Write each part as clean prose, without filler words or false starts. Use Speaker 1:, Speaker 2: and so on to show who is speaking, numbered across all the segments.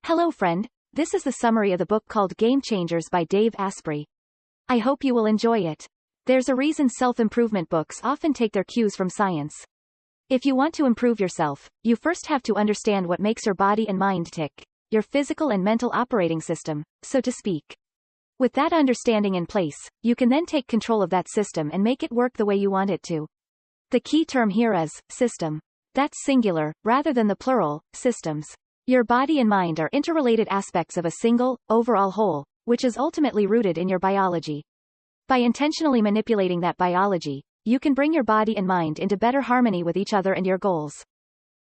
Speaker 1: Hello friend, this is the summary of the book called Game Changers by Dave Asprey. I hope you will enjoy it. There's a reason self-improvement books often take their cues from science. If you want to improve yourself, you first have to understand what makes your body and mind tick, your physical and mental operating system, so to speak. With that understanding in place, you can then take control of that system and make it work the way you want it to. The key term here is system. That's singular, rather than the plural, systems. Your body and mind are interrelated aspects of a single, overall whole, which is ultimately rooted in your biology. By intentionally manipulating that biology, you can bring your body and mind into better harmony with each other and your goals.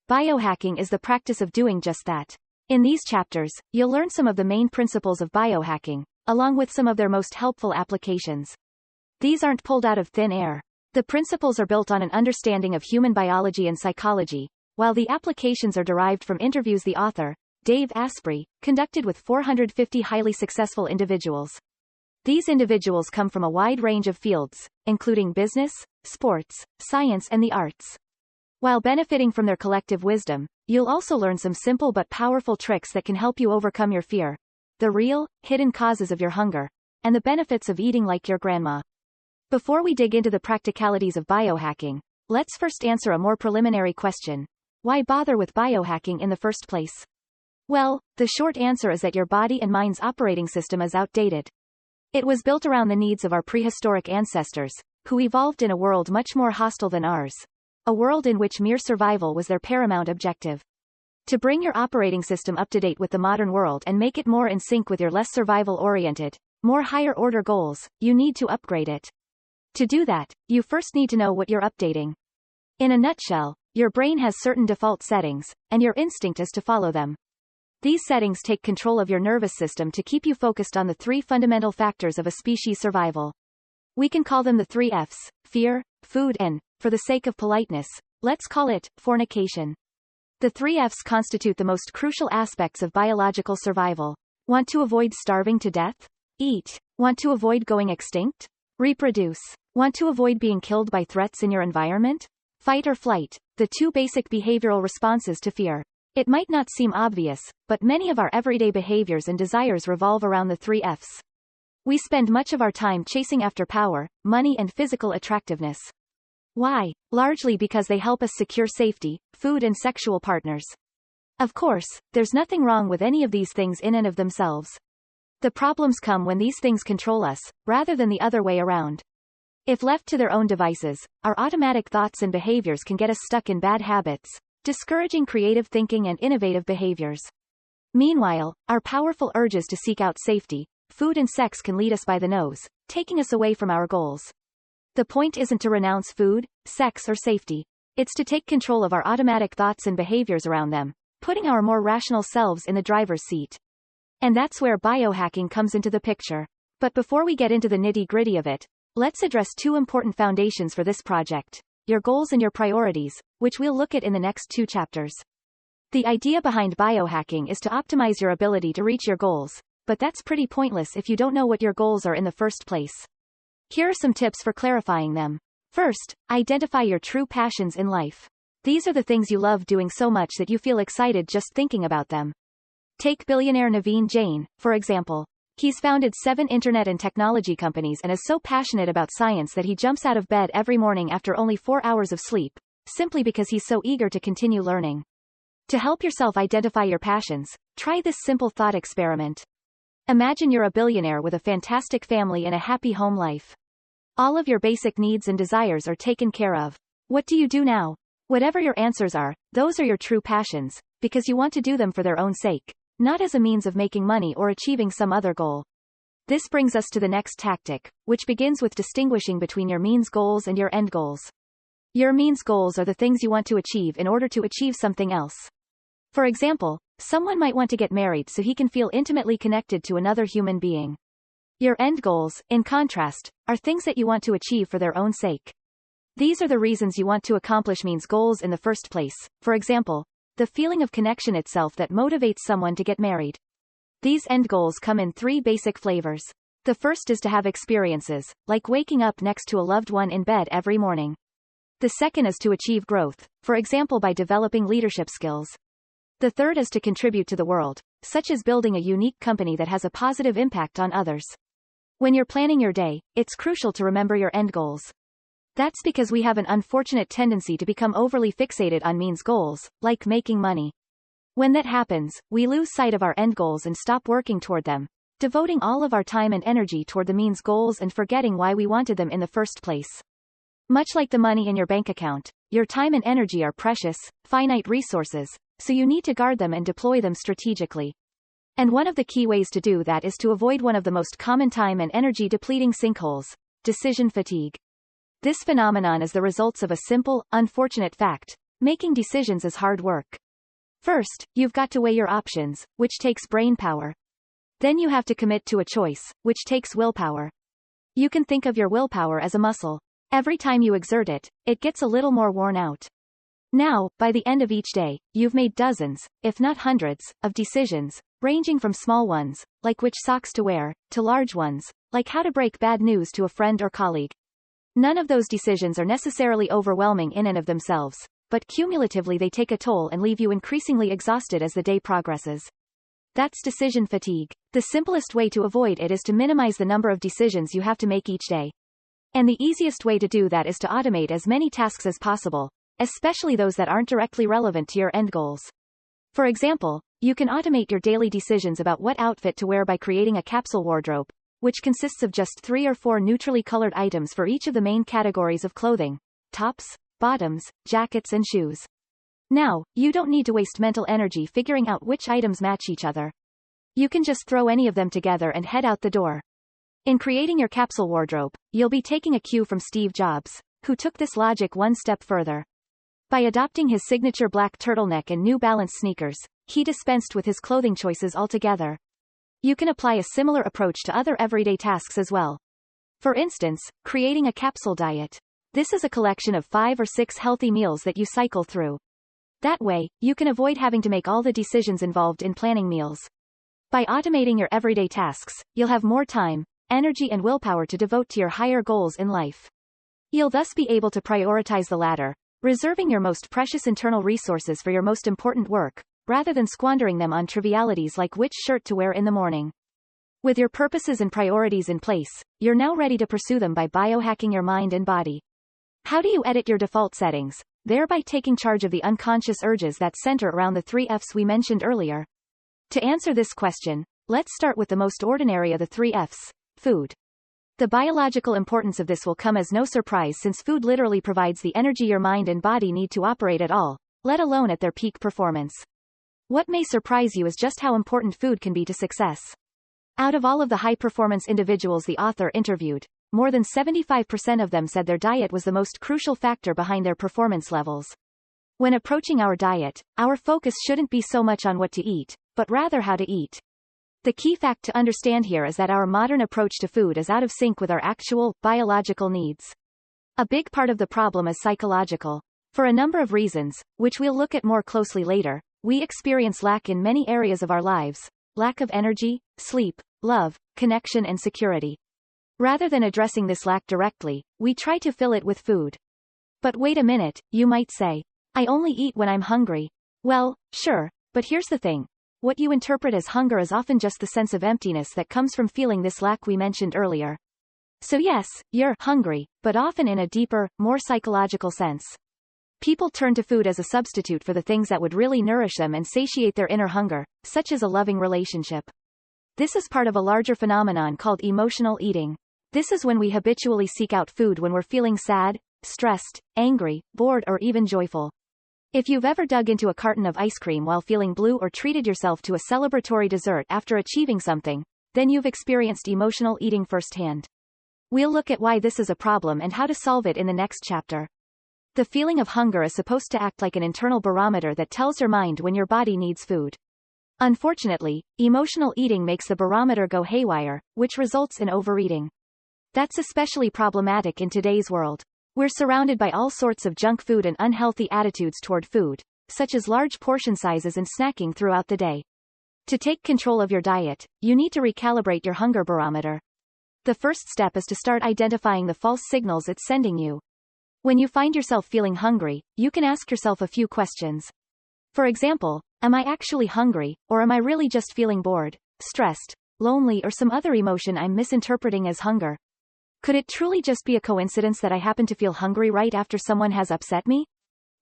Speaker 1: Biohacking is the practice of doing just that. In these chapters, you'll learn some of the main principles of biohacking, along with some of their most helpful applications. These aren't pulled out of thin air. The principles are built on an understanding of human biology and psychology, while the applications are derived from interviews the author, Dave Asprey, conducted with 450 highly successful individuals. These individuals come from a wide range of fields, including business, sports, science and the arts. While benefiting from their collective wisdom, you'll also learn some simple but powerful tricks that can help you overcome your fear, the real, hidden causes of your hunger, and the benefits of eating like your grandma. Before we dig into the practicalities of biohacking, let's first answer a more preliminary question. Why bother with biohacking in the first place? Well, the short answer is that your body and mind's operating system is outdated. It was built around the needs of our prehistoric ancestors, who evolved in a world much more hostile than ours. A world in which mere survival was their paramount objective. To bring your operating system up to date with the modern world and make it more in sync with your less survival-oriented, more higher-order goals, you need to upgrade it. To do that, you first need to know what you're updating. In a nutshell, your brain has certain default settings, and your instinct is to follow them. These settings take control of your nervous system to keep you focused on the three fundamental factors of a species' survival. We can call them the three F's: fear, food and, for the sake of politeness, let's call it, fornication. The three F's constitute the most crucial aspects of biological survival. Want to avoid starving to death? Eat. Want to avoid going extinct? Reproduce. Want to avoid being killed by threats in your environment? Fight or flight, the two basic behavioral responses to fear. It might not seem obvious, but many of our everyday behaviors and desires revolve around the three F's. We spend much of our time chasing after power, money and physical attractiveness. Why? Largely because they help us secure safety, food and sexual partners. Of course, there's nothing wrong with any of these things in and of themselves. The problems come when these things control us, rather than the other way around. If left to their own devices, our automatic thoughts and behaviors can get us stuck in bad habits, discouraging creative thinking and innovative behaviors. Meanwhile, our powerful urges to seek out safety, food and sex can lead us by the nose, taking us away from our goals. The point isn't to renounce food, sex or safety. It's to take control of our automatic thoughts and behaviors around them, putting our more rational selves in the driver's seat. And that's where biohacking comes into the picture. But before we get into the nitty-gritty of it, let's address two important foundations for this project: your goals and your priorities, which we'll look at in the next two chapters. The idea behind biohacking is to optimize your ability to reach your goals, but that's pretty pointless if you don't know what your goals are in the first place. Here are some tips for clarifying them. First, identify your true passions in life. These are the things you love doing so much that you feel excited just thinking about them. Take billionaire Naveen Jain, for example. He's founded 7 internet and technology companies and is so passionate about science that he jumps out of bed every morning after only 4 hours of sleep, simply because he's so eager to continue learning. To help yourself identify your passions, try this simple thought experiment. Imagine you're a billionaire with a fantastic family and a happy home life. All of your basic needs and desires are taken care of. What do you do now? Whatever your answers are, those are your true passions, because you want to do them for their own sake, not as a means of making money or achieving some other goal. This brings us to the next tactic, which begins with distinguishing between your means goals and your end goals. Your means goals are the things you want to achieve in order to achieve something else. For example, someone might want to get married so he can feel intimately connected to another human being. Your end goals, in contrast, are things that you want to achieve for their own sake. These are the reasons you want to accomplish means goals in the first place. For example, the feeling of connection itself that motivates someone to get married. These end goals come in 3 basic flavors. The first is to have experiences, like waking up next to a loved one in bed every morning. The second is to achieve growth, for example by developing leadership skills. The third is to contribute to the world, such as building a unique company that has a positive impact on others. When you're planning your day, it's crucial to remember your end goals. That's because we have an unfortunate tendency to become overly fixated on means goals, like making money. When that happens, we lose sight of our end goals and stop working toward them, devoting all of our time and energy toward the means goals and forgetting why we wanted them in the first place. Much like the money in your bank account, your time and energy are precious, finite resources, so you need to guard them and deploy them strategically. And one of the key ways to do that is to avoid one of the most common time and energy depleting sinkholes: decision fatigue. This phenomenon is the result of a simple, unfortunate fact: making decisions is hard work. First, you've got to weigh your options, which takes brain power. Then you have to commit to a choice, which takes willpower. You can think of your willpower as a muscle. Every time you exert it, it gets a little more worn out. Now, by the end of each day, you've made dozens, if not hundreds, of decisions, ranging from small ones, like which socks to wear, to large ones, like how to break bad news to a friend or colleague. None of those decisions are necessarily overwhelming in and of themselves, but cumulatively they take a toll and leave you increasingly exhausted as the day progresses. That's decision fatigue. The simplest way to avoid it is to minimize the number of decisions you have to make each day. And the easiest way to do that is to automate as many tasks as possible, especially those that aren't directly relevant to your end goals. For example, you can automate your daily decisions about what outfit to wear by creating a capsule wardrobe, which consists of just 3 or 4 neutrally colored items for each of the main categories of clothing: tops, bottoms, jackets and shoes. Now, you don't need to waste mental energy figuring out which items match each other. You can just throw any of them together and head out the door. In creating your capsule wardrobe, you'll be taking a cue from Steve Jobs, who took this logic one step further. By adopting his signature black turtleneck and New Balance sneakers, he dispensed with his clothing choices altogether. You can apply a similar approach to other everyday tasks as well. For instance, creating a capsule diet. This is a collection of 5 or 6 healthy meals that you cycle through. That way, you can avoid having to make all the decisions involved in planning meals. By automating your everyday tasks, you'll have more time, energy and willpower to devote to your higher goals in life. You'll thus be able to prioritize the latter, reserving your most precious internal resources for your most important work, rather than squandering them on trivialities like which shirt to wear in the morning. With your purposes and priorities in place, you're now ready to pursue them by biohacking your mind and body. How do you edit your default settings, thereby taking charge of the unconscious urges that center around the 3 F's we mentioned earlier? To answer this question, let's start with the most ordinary of the 3 F's: food. The biological importance of this will come as no surprise, since food literally provides the energy your mind and body need to operate at all, let alone at their peak performance. What may surprise you is just how important food can be to success. Out of all of the high-performance individuals the author interviewed, more than 75% of them said their diet was the most crucial factor behind their performance levels. When approaching our diet, our focus shouldn't be so much on what to eat, but rather how to eat. The key fact to understand here is that our modern approach to food is out of sync with our actual, biological needs. A big part of the problem is psychological. For a number of reasons, which we'll look at more closely later, we experience lack in many areas of our lives: lack of energy, sleep, love, connection and security. Rather than addressing this lack directly, we try to fill it with food. But wait a minute, you might say. I only eat when I'm hungry. Well, sure, but here's the thing. What you interpret as hunger is often just the sense of emptiness that comes from feeling this lack we mentioned earlier. So yes, you're hungry, but often in a deeper, more psychological sense. People turn to food as a substitute for the things that would really nourish them and satiate their inner hunger, such as a loving relationship. This is part of a larger phenomenon called emotional eating. This is when we habitually seek out food when we're feeling sad, stressed, angry, bored or even joyful. If you've ever dug into a carton of ice cream while feeling blue or treated yourself to a celebratory dessert after achieving something, then you've experienced emotional eating firsthand. We'll look at why this is a problem and how to solve it in the next chapter. The feeling of hunger is supposed to act like an internal barometer that tells your mind when your body needs food. Unfortunately, emotional eating makes the barometer go haywire, which results in overeating. That's especially problematic in today's world. We're surrounded by all sorts of junk food and unhealthy attitudes toward food, such as large portion sizes and snacking throughout the day. To take control of your diet, you need to recalibrate your hunger barometer. The first step is to start identifying the false signals it's sending you. When you find yourself feeling hungry, you can ask yourself a few questions. For example, Am I actually hungry, or am I really just feeling bored, stressed, lonely, or some other emotion I'm misinterpreting as hunger? Could it truly just be a coincidence that I happen to feel hungry right after someone has upset me?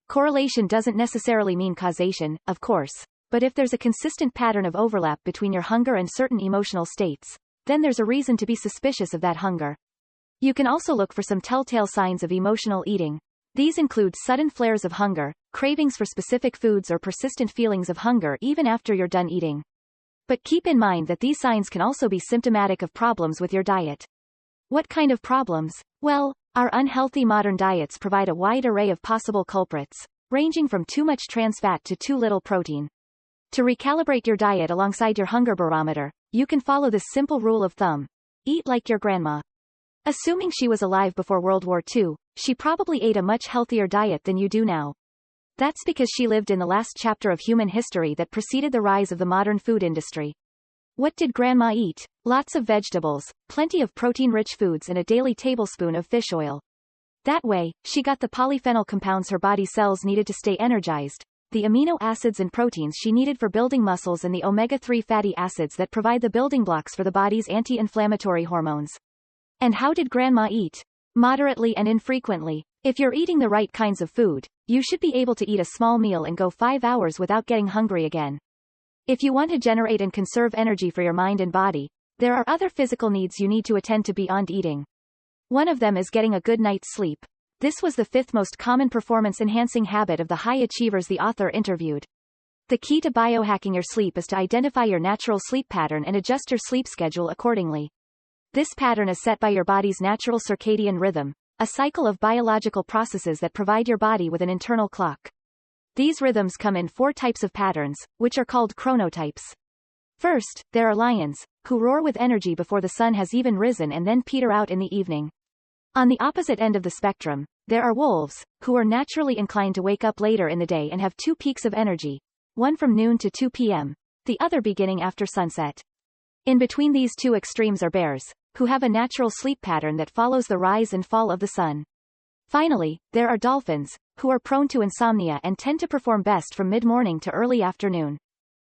Speaker 1: Correlation doesn't necessarily mean causation, of course, but if there's a consistent pattern of overlap between your hunger and certain emotional states, then there's a reason to be suspicious of that hunger. You can also look for some telltale signs of emotional eating. These include sudden flares of hunger, cravings for specific foods, or persistent feelings of hunger even after you're done eating. But keep in mind that these signs can also be symptomatic of problems with your diet. What kind of problems? Well, our unhealthy modern diets provide a wide array of possible culprits, ranging from too much trans fat to too little protein. To recalibrate your diet alongside your hunger barometer, you can follow this simple rule of thumb. Eat like your grandma. Assuming she was alive before World War II, she probably ate a much healthier diet than you do now. That's because she lived in the last chapter of human history that preceded the rise of the modern food industry. What did Grandma eat? Lots of vegetables, plenty of protein-rich foods, and a daily tablespoon of fish oil. That way, she got the polyphenol compounds her body cells needed to stay energized, the amino acids and proteins she needed for building muscles, and the omega-3 fatty acids that provide the building blocks for the body's anti-inflammatory hormones. And how did Grandma eat? Moderately and infrequently. If you're eating the right kinds of food, you should be able to eat a small meal and go 5 hours without getting hungry again. If you want to generate and conserve energy for your mind and body, there are other physical needs you need to attend to beyond eating. One of them is getting a good night's sleep. This was the 5th most common performance-enhancing habit of the high achievers the author interviewed. The key to biohacking your sleep is to identify your natural sleep pattern and adjust your sleep schedule accordingly. This pattern is set by your body's natural circadian rhythm, a cycle of biological processes that provide your body with an internal clock. These rhythms come in 4 types of patterns, which are called chronotypes. First, there are lions, who roar with energy before the sun has even risen and then peter out in the evening. On the opposite end of the spectrum, there are wolves, who are naturally inclined to wake up later in the day and have 2 peaks of energy, one from noon to 2 p.m., the other beginning after sunset. In between these 2 extremes are bears, who have a natural sleep pattern that follows the rise and fall of the sun. Finally, there are dolphins, who are prone to insomnia and tend to perform best from mid-morning to early afternoon.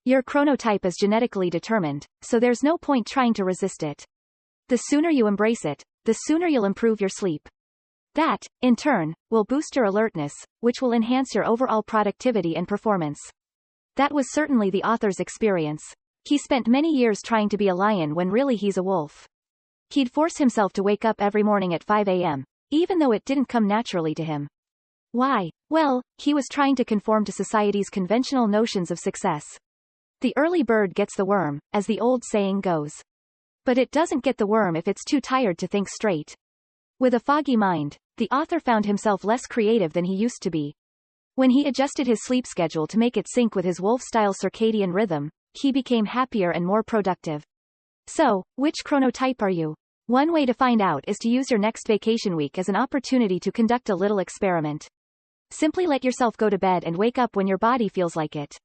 Speaker 1: Your chronotype is genetically determined, so there's no point trying to resist it. The sooner you embrace it, the sooner you'll improve your sleep. That, in turn, will boost your alertness, which will enhance your overall productivity and performance. That was certainly the author's experience. He spent many years trying to be a lion when really he's a wolf. He'd force himself to wake up every morning at 5 a.m., even though it didn't come naturally to him. Why? Well, he was trying to conform to society's conventional notions of success. The early bird gets the worm, as the old saying goes. But it doesn't get the worm if it's too tired to think straight. With a foggy mind, the author found himself less creative than he used to be. When he adjusted his sleep schedule to make it sync with his wolf-style circadian rhythm, he became happier and more productive. So, which chronotype are you? One way to find out is to use your next vacation week as an opportunity to conduct a little experiment. Simply let yourself go to bed and wake up when your body feels like it.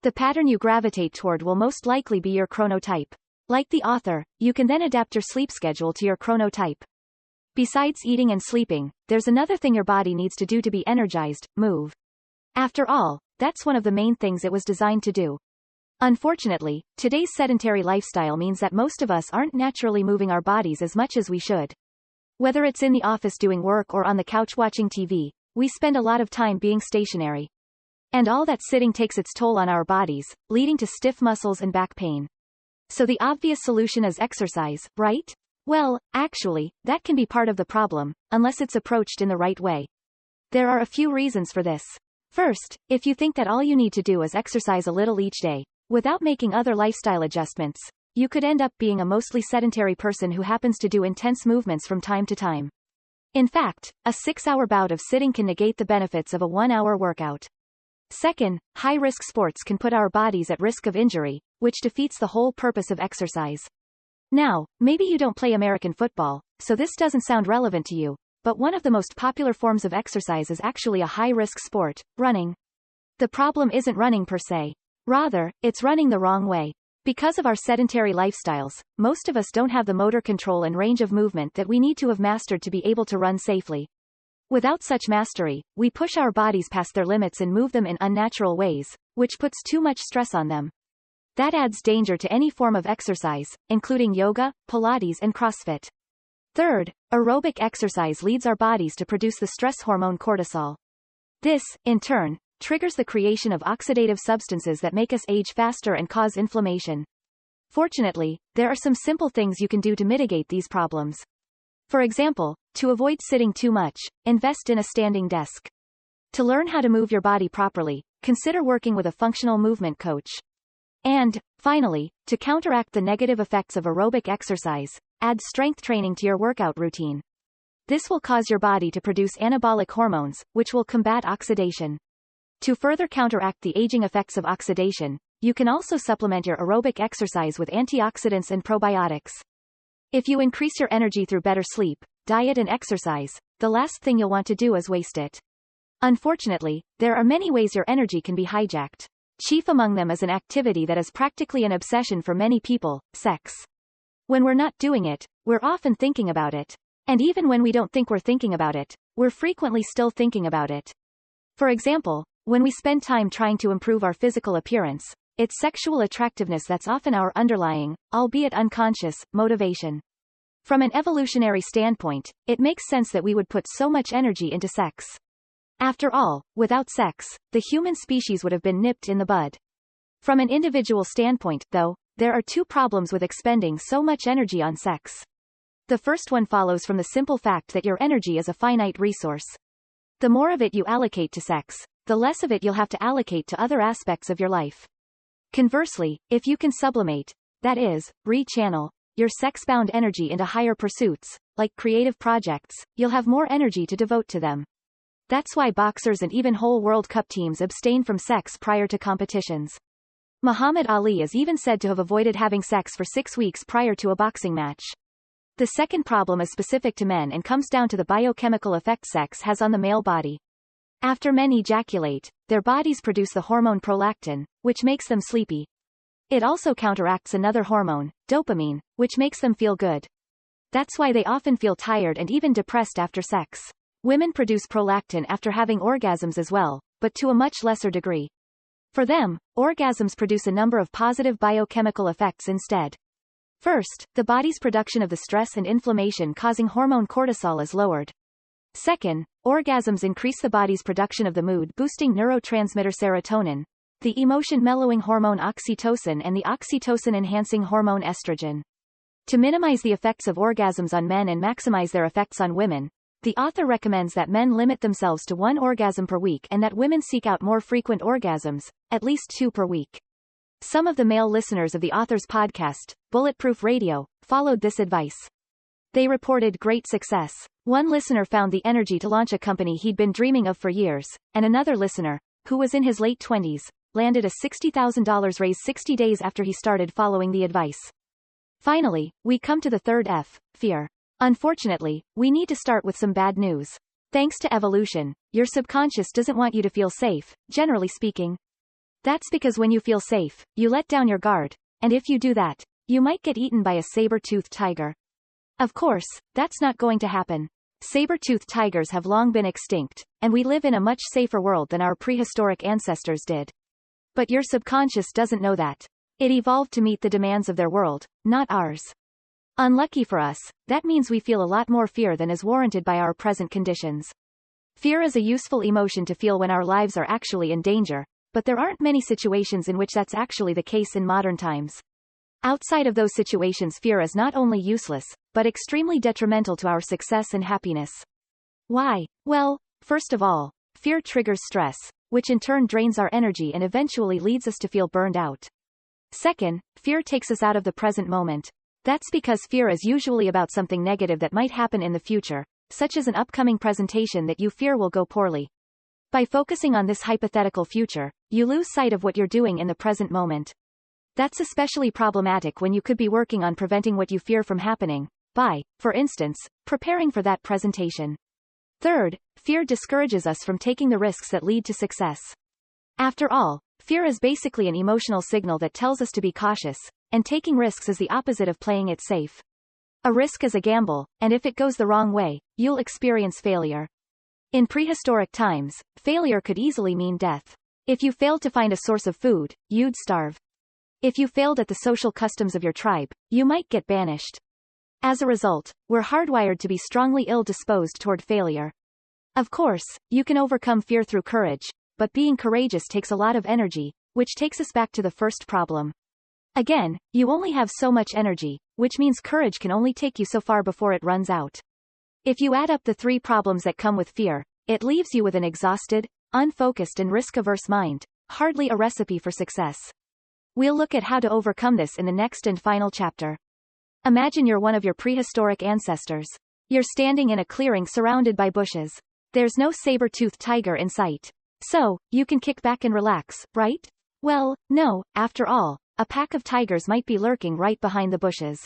Speaker 1: The pattern you gravitate toward will most likely be your chronotype. Like the author, you can then adapt your sleep schedule to your chronotype. Besides eating and sleeping, there's another thing your body needs to do to be energized: move. After all, that's one of the main things it was designed to do. Unfortunately, today's sedentary lifestyle means that most of us aren't naturally moving our bodies as much as we should. Whether it's in the office doing work or on the couch watching TV, we spend a lot of time being stationary. And all that sitting takes its toll on our bodies, leading to stiff muscles and back pain. So the obvious solution is exercise, right? Well, actually, that can be part of the problem, unless it's approached in the right way. There are a few reasons for this. First, if you think that all you need to do is exercise a little each day, without making other lifestyle adjustments, you could end up being a mostly sedentary person who happens to do intense movements from time to time. In fact, a 6-hour bout of sitting can negate the benefits of a 1-hour workout. Second, high-risk sports can put our bodies at risk of injury, which defeats the whole purpose of exercise. Now, maybe you don't play American football, so this doesn't sound relevant to you, but one of the most popular forms of exercise is actually a high-risk sport: running. The problem isn't running per se. Rather, it's running the wrong way. Because of our sedentary lifestyles, most of us don't have the motor control and range of movement that we need to have mastered to be able to run safely. Without such mastery, we push our bodies past their limits and move them in unnatural ways, which puts too much stress on them. That adds danger to any form of exercise, including yoga, Pilates and CrossFit. Third, aerobic exercise leads our bodies to produce the stress hormone cortisol. This, in turn, triggers the creation of oxidative substances that make us age faster and cause inflammation. Fortunately, there are some simple things you can do to mitigate these problems. For example, to avoid sitting too much, invest in a standing desk. To learn how to move your body properly, consider working with a functional movement coach. And, finally, to counteract the negative effects of aerobic exercise, add strength training to your workout routine. This will cause your body to produce anabolic hormones, which will combat oxidation. To further counteract the aging effects of oxidation, you can also supplement your aerobic exercise with antioxidants and probiotics. If you increase your energy through better sleep, diet and exercise, the last thing you'll want to do is waste it. Unfortunately, there are many ways your energy can be hijacked. Chief among them is an activity that is practically an obsession for many people, sex. When we're not doing it, we're often thinking about it. And even when we don't think we're thinking about it, we're frequently still thinking about it. For example, when we spend time trying to improve our physical appearance, it's sexual attractiveness that's often our underlying, albeit unconscious, motivation. From an evolutionary standpoint, it makes sense that we would put so much energy into sex. After all, without sex, the human species would have been nipped in the bud. From an individual standpoint, though, there are two problems with expending so much energy on sex. The first one follows from the simple fact that your energy is a finite resource. The more of it you allocate to sex, the less of it you'll have to allocate to other aspects of your life. Conversely, if you can sublimate, that is, rechannel, your sex-bound energy into higher pursuits, like creative projects, you'll have more energy to devote to them. That's why boxers and even whole World Cup teams abstain from sex prior to competitions. Muhammad Ali is even said to have avoided having sex for 6 weeks prior to a boxing match. The second problem is specific to men and comes down to the biochemical effect sex has on the male body. After men ejaculate, their bodies produce the hormone prolactin, which makes them sleepy. It also counteracts another hormone, dopamine, which makes them feel good. That's why they often feel tired and even depressed after sex. Women produce prolactin after having orgasms as well, but to a much lesser degree. For them, orgasms produce a number of positive biochemical effects instead. First, the body's production of the stress and inflammation causing hormone cortisol is lowered. Second, orgasms increase the body's production of the mood-boosting neurotransmitter serotonin, the emotion-mellowing hormone oxytocin and the oxytocin-enhancing hormone estrogen. To minimize the effects of orgasms on men and maximize their effects on women, the author recommends that men limit themselves to 1 orgasm per week and that women seek out more frequent orgasms, at least 2 per week. Some of the male listeners of the author's podcast, Bulletproof Radio, followed this advice. They reported great success. One listener found the energy to launch a company he'd been dreaming of for years, and another listener, who was in his late 20s, landed a $60,000 raise 60 days after he started following the advice. Finally, we come to the third F, fear. Unfortunately, we need to start with some bad news. Thanks to evolution, your subconscious doesn't want you to feel safe, generally speaking. That's because when you feel safe, you let down your guard, and if you do that, you might get eaten by a saber-toothed tiger. Of course, that's not going to happen. Saber-toothed tigers have long been extinct, and we live in a much safer world than our prehistoric ancestors did. But your subconscious doesn't know that. It evolved to meet the demands of their world, not ours. Unlucky for us, that means we feel a lot more fear than is warranted by our present conditions. Fear is a useful emotion to feel when our lives are actually in danger, but there aren't many situations in which that's actually the case in modern times. Outside of those situations, fear is not only useless, but extremely detrimental to our success and happiness. Why? Well, first of all, fear triggers stress, which in turn drains our energy and eventually leads us to feel burned out. Second, fear takes us out of the present moment. That's because fear is usually about something negative that might happen in the future, such as an upcoming presentation that you fear will go poorly. By focusing on this hypothetical future, you lose sight of what you're doing in the present moment. That's especially problematic when you could be working on preventing what you fear from happening, by, for instance, preparing for that presentation. Third, fear discourages us from taking the risks that lead to success. After all, fear is basically an emotional signal that tells us to be cautious, and taking risks is the opposite of playing it safe. A risk is a gamble, and if it goes the wrong way, you'll experience failure. In prehistoric times, failure could easily mean death. If you failed to find a source of food, you'd starve. If you failed at the social customs of your tribe, you might get banished. As a result, we're hardwired to be strongly ill-disposed toward failure. Of course, you can overcome fear through courage, but being courageous takes a lot of energy, which takes us back to the first problem. Again, you only have so much energy, which means courage can only take you so far before it runs out. If you add up the 3 problems that come with fear, it leaves you with an exhausted, unfocused and risk-averse mind, hardly a recipe for success. We'll look at how to overcome this in the next and final chapter. Imagine you're one of your prehistoric ancestors. You're standing in a clearing surrounded by bushes. There's no saber-toothed tiger in sight. So, you can kick back and relax, right? Well, no, after all, a pack of tigers might be lurking right behind the bushes.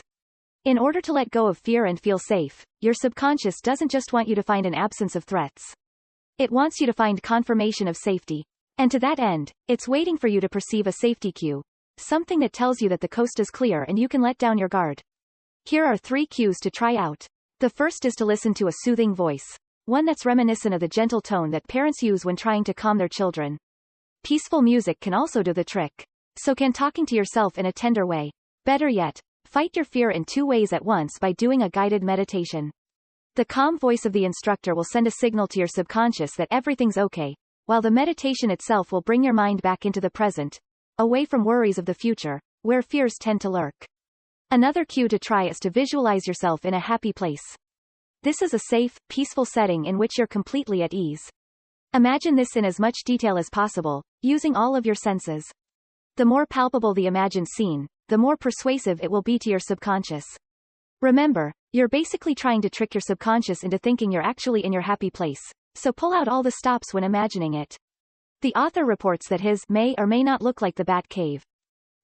Speaker 1: In order to let go of fear and feel safe, your subconscious doesn't just want you to find an absence of threats. It wants you to find confirmation of safety. And to that end, it's waiting for you to perceive a safety cue. Something that tells you that the coast is clear and you can let down your guard. Here are 3 cues to try out. The first is to listen to a soothing voice. One that's reminiscent of the gentle tone that parents use when trying to calm their children. Peaceful music can also do the trick. So can talking to yourself in a tender way. Better yet, fight your fear in 2 ways at once by doing a guided meditation. The calm voice of the instructor will send a signal to your subconscious that everything's okay, while the meditation itself will bring your mind back into the present, away from worries of the future, where fears tend to lurk. Another cue to try is to visualize yourself in a happy place. This is a safe, peaceful setting in which you're completely at ease. Imagine this in as much detail as possible, using all of your senses. The more palpable the imagined scene, the more persuasive it will be to your subconscious. Remember, you're basically trying to trick your subconscious into thinking you're actually in your happy place, so pull out all the stops when imagining it. The author reports that his may or may not look like the Bat Cave.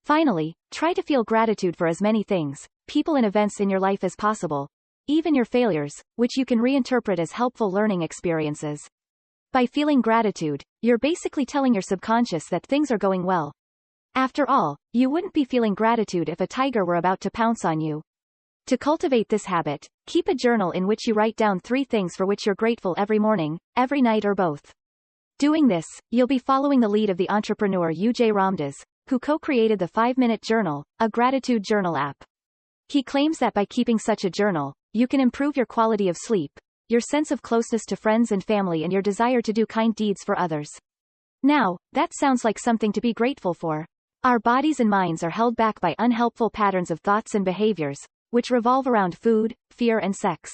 Speaker 1: Finally, try to feel gratitude for as many things, people and events in your life as possible, even your failures, which you can reinterpret as helpful learning experiences. By feeling gratitude, you're basically telling your subconscious that things are going well. After all, you wouldn't be feeling gratitude if a tiger were about to pounce on you. To cultivate this habit, keep a journal in which you write down 3 things for which you're grateful every morning, every night or both. Doing this, you'll be following the lead of the entrepreneur Ujay Ramdas, who co-created the 5-Minute Journal, a gratitude journal app. He claims that by keeping such a journal, you can improve your quality of sleep, your sense of closeness to friends and family and your desire to do kind deeds for others. Now, that sounds like something to be grateful for. Our bodies and minds are held back by unhelpful patterns of thoughts and behaviors, which revolve around food, fear and sex.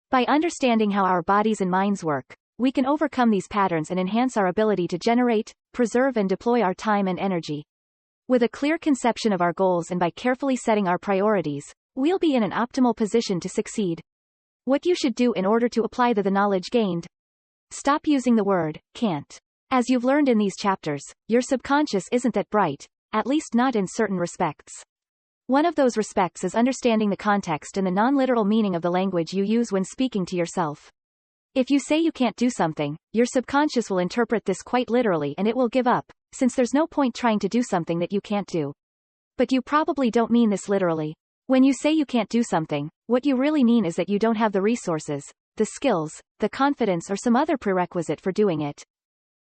Speaker 1: By understanding how our bodies and minds work, we can overcome these patterns and enhance our ability to generate, preserve and deploy our time and energy. With a clear conception of our goals and by carefully setting our priorities, we'll be in an optimal position to succeed. What you should do in order to apply the knowledge gained. Stop using the word can't. As you've learned in these chapters, your subconscious isn't that bright, at least not in certain respects. One of those respects is understanding the context and the non-literal meaning of the language you use when speaking to yourself. If you say you can't do something, your subconscious will interpret this quite literally and it will give up, since there's no point trying to do something that you can't do. But you probably don't mean this literally. When you say you can't do something, what you really mean is that you don't have the resources, the skills, the confidence or some other prerequisite for doing it.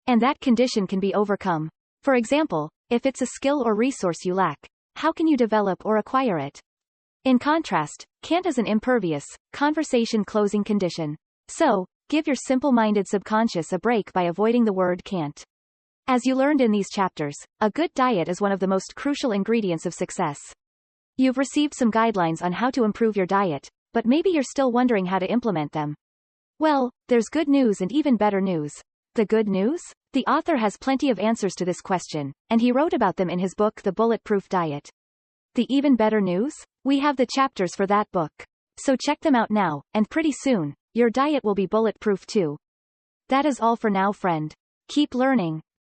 Speaker 1: And that condition can be overcome. For example, if it's a skill or resource you lack, how can you develop or acquire it? In contrast, can't is an impervious, conversation-closing condition. So, give your simple-minded subconscious a break by avoiding the word can't. As you learned in these chapters, a good diet is one of the most crucial ingredients of success. You've received some guidelines on how to improve your diet, but maybe you're still wondering how to implement them. Well, there's good news and even better news. The good news? The author has plenty of answers to this question, and he wrote about them in his book The Bulletproof Diet. The even better news? We have the chapters for that book. So check them out now, and pretty soon, your diet will be bulletproof too. That is all for now, friend. Keep learning.